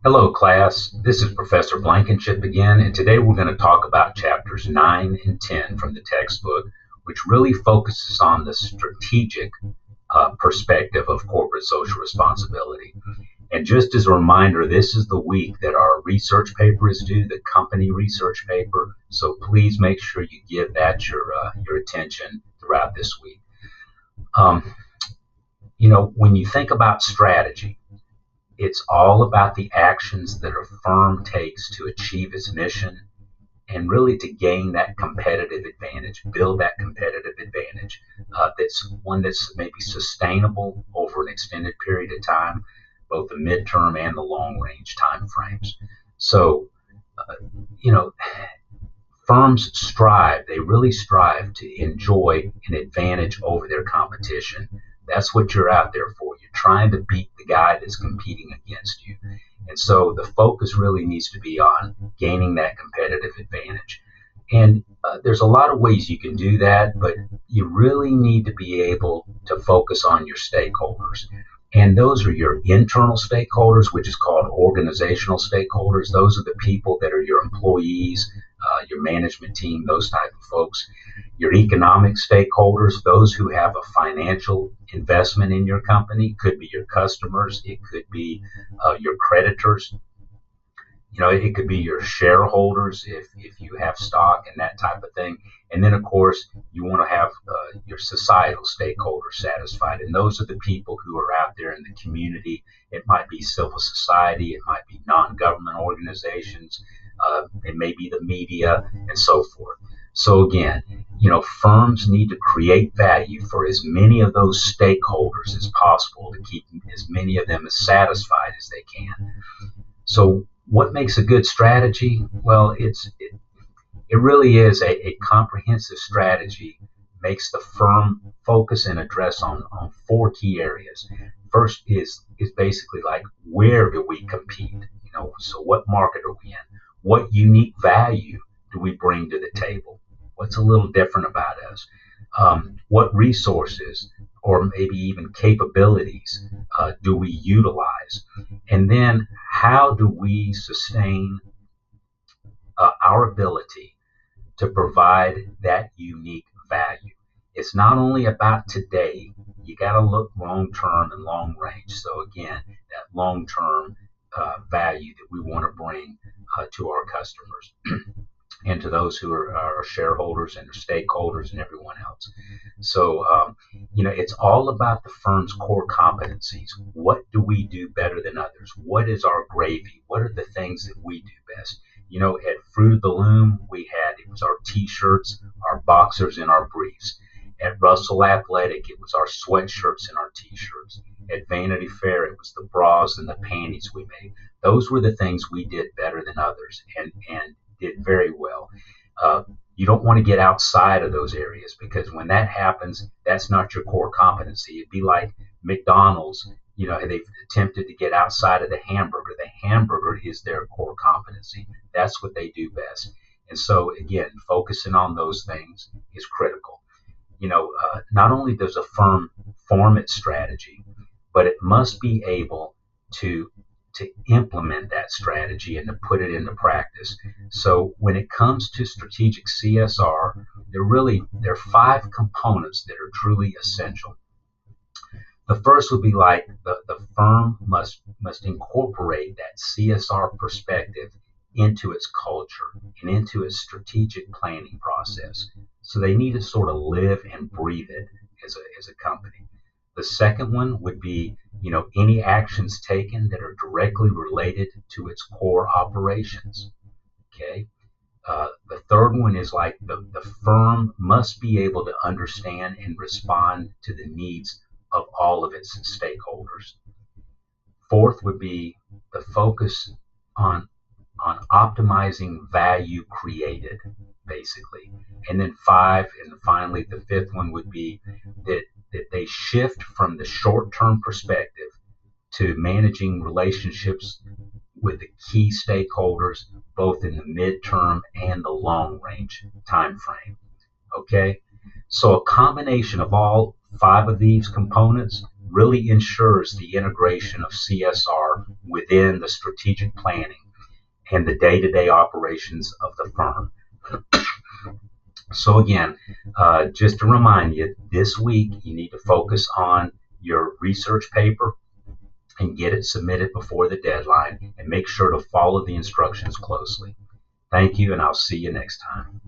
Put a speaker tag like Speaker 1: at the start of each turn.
Speaker 1: Hello, class. This is Professor Blankenship again, and today we're going to talk about chapters 9 and 10 from the textbook, which really focuses on the strategic perspective of corporate social responsibility. And just as a reminder, this is the week that our research paper is due, the company research paper. So please make sure you give that your attention throughout this week. Um, when you think about strategy, it's all about the actions that a firm takes to achieve its mission and really to gain that competitive advantage, build that competitive advantage that's one that's maybe sustainable over an extended period of time, both the midterm and the long range time frames. So, uh, you know, firms they really strive to enjoy an advantage over their competition. That's what you're out there for. You're trying to beat the guy that's competing against you. And so the focus really needs to be on gaining that competitive advantage. And there's a lot of ways you can do that, but you really need to be able to focus on your stakeholders. And those are your internal stakeholders, which is called organizational stakeholders. Those are the people that are your employees, your management team, those type of folks. Your economic stakeholders, those who have a financial investment in your company, could be your customers, it could be your creditors, it could be your shareholders if you have stock and that type of thing. And then, of course, you want to have your societal stakeholders satisfied. And those are the people who are out there in the community. It might be civil society, it might be non-government organizations, it may be the media, and so forth. So again, firms need to create value for as many of those stakeholders as possible to keep as many of them as satisfied as they can. So what makes a good strategy? Well, it really is a comprehensive strategy, makes the firm focus and address on four key areas. First is basically like, where do we compete? So what market are we in? What unique value do we bring to the table? What's a little different about us? What resources or maybe even capabilities do we utilize? And then how do we sustain our ability to provide that unique value? It's not only about today. You got to look long term and long range. So again, that long term value that we want to bring to our customers and to those who are our shareholders and our stakeholders and everyone else. So, it's all about the firm's core competencies. What do we do better than others? What is our gravy? What are the things that we do best? At Fruit of the Loom, it was our t-shirts, our boxers, and our briefs. At Russell Athletic, it was our sweatshirts and our t-shirts. At Vanity Fair, it was the bras and the panties we made. Those were the things we did better than others and did very well. You don't want to get outside of those areas, because when that happens, that's not your core competency. It'd be like McDonald's, they've attempted to get outside of the hamburger. The hamburger is their core competency. That's what they do best. And so, again, focusing on those things is critical. Not only does a firm form its strategy, but it must be able to implement that strategy and to put it into practice. So when it comes to strategic CSR, there are five components that are truly essential. The first would be like the firm must incorporate that CSR perspective into its culture and into its strategic planning process. So they need to sort of live and breathe it as a company. The second one would be, any actions taken that are directly related to its core operations. Okay. The third one is like the firm must be able to understand and respond to the needs of all of its stakeholders. Fourth would be the focus on optimizing value created, basically. And then finally, the fifth one would be that they shift from the short-term perspective to managing relationships with the key stakeholders, both in the midterm and the long-range time frame. Okay, so a combination of all five of these components really ensures the integration of CSR within the strategic planning and the day-to-day operations of the firm. So again, just to remind you, this week you need to focus on your research paper and get it submitted before the deadline, and make sure to follow the instructions closely. Thank you, and I'll see you next time.